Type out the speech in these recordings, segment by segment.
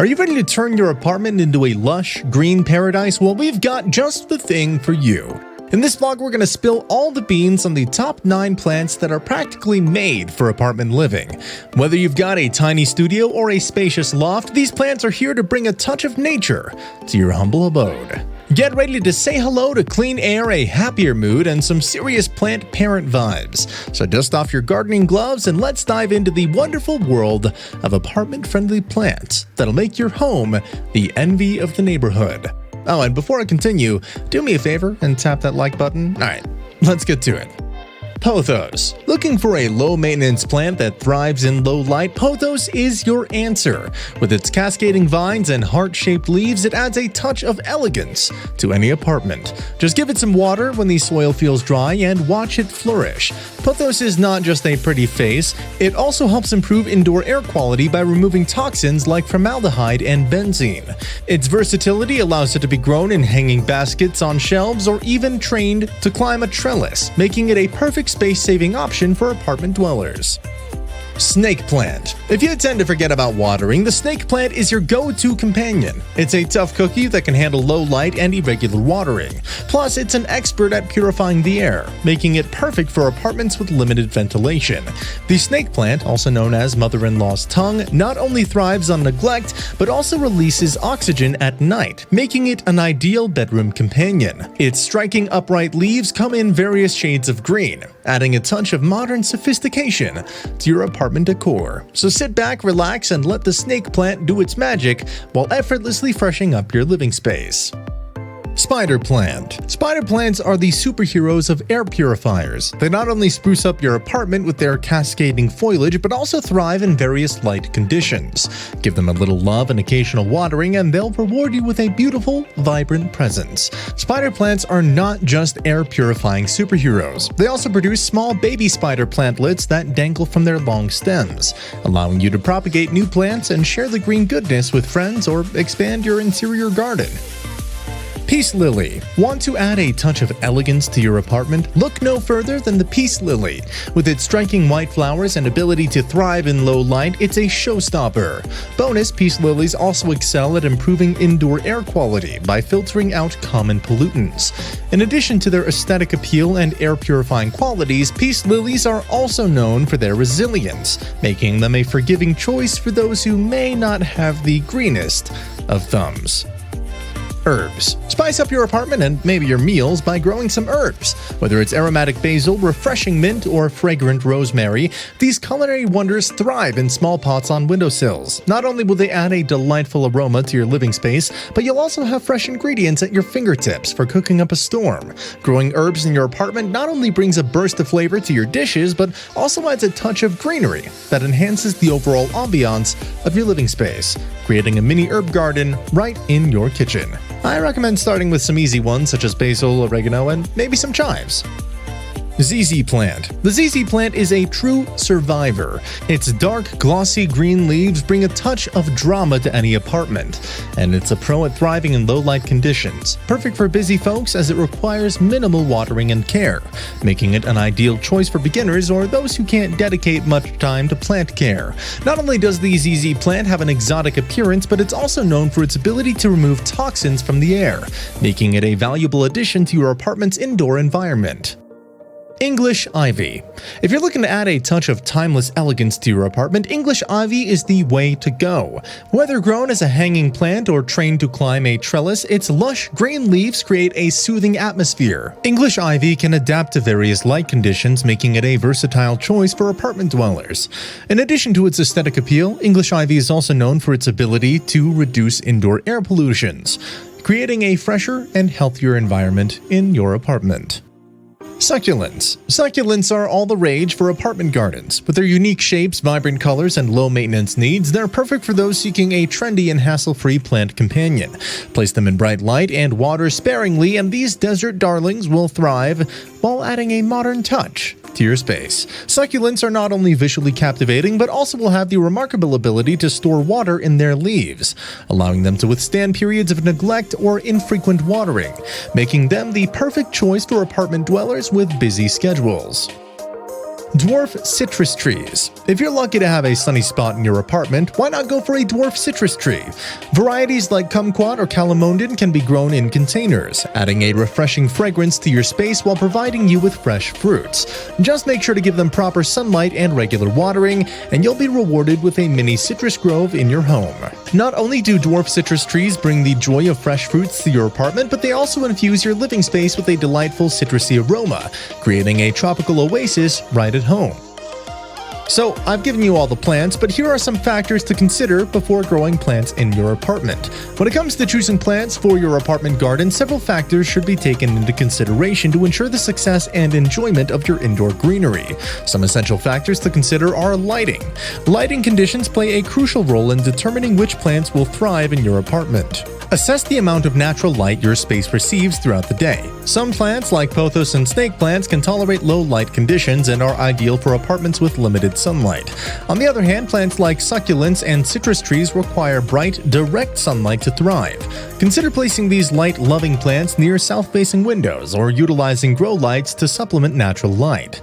Are you ready to turn your apartment into a lush, green paradise? Well, we've got just the thing for you. In this vlog, we're going to spill all the beans on the top 9 plants that are practically made for apartment living. Whether you've got a tiny studio or a spacious loft, these plants are here to bring a touch of nature to your humble abode. Get ready to say hello to clean air, a happier mood, and some serious plant parent vibes. So dust off your gardening gloves and let's dive into the wonderful world of apartment-friendly plants that'll make your home the envy of the neighborhood. Oh, and before I continue, do me a favor and tap that like button. Alright, let's get to it. Pothos. Looking for a low-maintenance plant that thrives in low light? Pothos is your answer. With its cascading vines and heart-shaped leaves, it adds a touch of elegance to any apartment. Just give it some water when the soil feels dry and watch it flourish. Pothos is not just a pretty face, it also helps improve indoor air quality by removing toxins like formaldehyde and benzene. Its versatility allows it to be grown in hanging baskets on shelves or even trained to climb a trellis, making it a perfect space-saving option for apartment dwellers. Snake plant. If you tend to forget about watering, the snake plant is your go-to companion. It's a tough cookie that can handle low light and irregular watering. Plus, it's an expert at purifying the air, making it perfect for apartments with limited ventilation. The snake plant, also known as mother-in-law's tongue, not only thrives on neglect, but also releases oxygen at night, making it an ideal bedroom companion. Its striking upright leaves come in various shades of green, adding a touch of modern sophistication to your apartment decor. So sit back, relax, and let the snake plant do its magic while effortlessly freshening up your living space. Spider plant. Spider plants are the superheroes of air purifiers. They not only spruce up your apartment with their cascading foliage, but also thrive in various light conditions. Give them a little love and occasional watering, and they'll reward you with a beautiful, vibrant presence. Spider plants are not just air purifying superheroes. They also produce small baby spider plantlets that dangle from their long stems, allowing you to propagate new plants and share the green goodness with friends or expand your interior garden. Peace lily. Want to add a touch of elegance to your apartment? Look no further than the peace lily. With its striking white flowers and ability to thrive in low light, it's a showstopper. Bonus, peace lilies also excel at improving indoor air quality by filtering out common pollutants. In addition to their aesthetic appeal and air purifying qualities, peace lilies are also known for their resilience, making them a forgiving choice for those who may not have the greenest of thumbs. Herbs. Spice up your apartment and maybe your meals by growing some herbs. Whether it's aromatic basil, refreshing mint, or fragrant rosemary, these culinary wonders thrive in small pots on windowsills. Not only will they add a delightful aroma to your living space, but you'll also have fresh ingredients at your fingertips for cooking up a storm. Growing herbs in your apartment not only brings a burst of flavor to your dishes, but also adds a touch of greenery that enhances the overall ambiance of your living space, creating a mini herb garden right in your kitchen. I recommend starting with some easy ones such as basil, oregano, and maybe some chives. ZZ plant. The ZZ plant is a true survivor. Its dark, glossy green leaves bring a touch of drama to any apartment, and it's a pro at thriving in low-light conditions. Perfect for busy folks as it requires minimal watering and care, making it an ideal choice for beginners or those who can't dedicate much time to plant care. Not only does the ZZ plant have an exotic appearance, but it's also known for its ability to remove toxins from the air, making it a valuable addition to your apartment's indoor environment. English ivy. If you're looking to add a touch of timeless elegance to your apartment, English ivy is the way to go. Whether grown as a hanging plant or trained to climb a trellis, its lush green leaves create a soothing atmosphere. English ivy can adapt to various light conditions, making it a versatile choice for apartment dwellers. In addition to its aesthetic appeal, English ivy is also known for its ability to reduce indoor air pollutions, creating a fresher and healthier environment in your apartment. Succulents. Succulents are all the rage for apartment gardens. With their unique shapes, vibrant colors, and low maintenance needs, they're perfect for those seeking a trendy and hassle-free plant companion. Place them in bright light and water sparingly, and these desert darlings will thrive while adding a modern touch to your space. Succulents are not only visually captivating, but also will have the remarkable ability to store water in their leaves, allowing them to withstand periods of neglect or infrequent watering, making them the perfect choice for apartment dwellers with busy schedules. Dwarf citrus trees. If you're lucky to have a sunny spot in your apartment, why not go for a dwarf citrus tree? Varieties like kumquat or calamondin can be grown in containers, adding a refreshing fragrance to your space while providing you with fresh fruits. Just make sure to give them proper sunlight and regular watering, and you'll be rewarded with a mini citrus grove in your home. Not only do dwarf citrus trees bring the joy of fresh fruits to your apartment, but they also infuse your living space with a delightful citrusy aroma, creating a tropical oasis right at home. So, I've given you all the plants, but here are some factors to consider before growing plants in your apartment. When it comes to choosing plants for your apartment garden, several factors should be taken into consideration to ensure the success and enjoyment of your indoor greenery. Some essential factors to consider are lighting. Lighting conditions play a crucial role in determining which plants will thrive in your apartment. Assess the amount of natural light your space receives throughout the day. Some plants, like pothos and snake plants, can tolerate low light conditions and are ideal for apartments with limited sunlight. On the other hand, plants like succulents and citrus trees require bright, direct sunlight to thrive. Consider placing these light-loving plants near south-facing windows or utilizing grow lights to supplement natural light.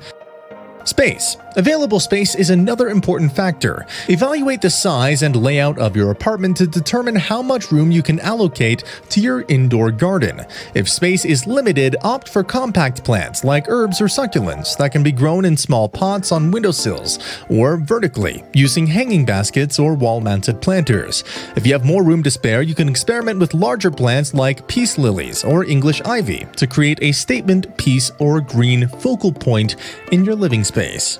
Space. Available space is another important factor. Evaluate the size and layout of your apartment to determine how much room you can allocate to your indoor garden. If space is limited, opt for compact plants like herbs or succulents that can be grown in small pots on windowsills or vertically using hanging baskets or wall-mounted planters. If you have more room to spare, you can experiment with larger plants like peace lilies or English ivy to create a statement piece or green focal point in your living space.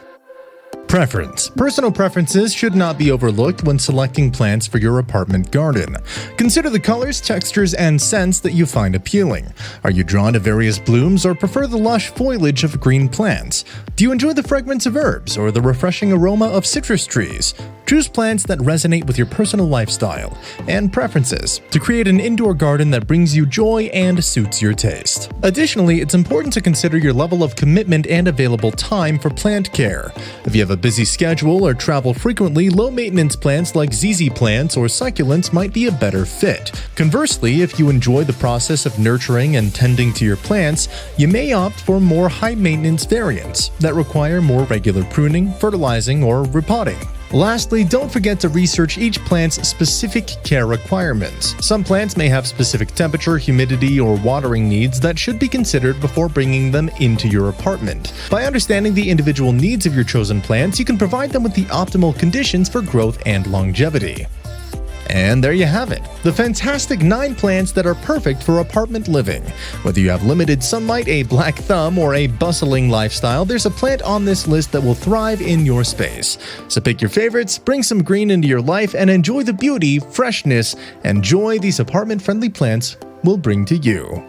Preference. Personal preferences should not be overlooked when selecting plants for your apartment garden. Consider the colors, textures, and scents that you find appealing. Are you drawn to various blooms or prefer the lush foliage of green plants? Do you enjoy the fragrance of herbs or the refreshing aroma of citrus trees? Choose plants that resonate with your personal lifestyle and preferences to create an indoor garden that brings you joy and suits your taste. Additionally, it's important to consider your level of commitment and available time for plant care. If you have a busy schedule or travel frequently, low-maintenance plants like ZZ plants or succulents might be a better fit. Conversely, if you enjoy the process of nurturing and tending to your plants, you may opt for more high-maintenance variants that require more regular pruning, fertilizing, or repotting. Lastly, don't forget to research each plant's specific care requirements. Some plants may have specific temperature, humidity, or watering needs that should be considered before bringing them into your apartment. By understanding the individual needs of your chosen plants, you can provide them with the optimal conditions for growth and longevity. And there you have it, the fantastic 9 plants that are perfect for apartment living. Whether you have limited sunlight, a black thumb, or a bustling lifestyle, there's a plant on this list that will thrive in your space. So pick your favorites, bring some green into your life, and enjoy the beauty, freshness, and joy these apartment-friendly plants will bring to you.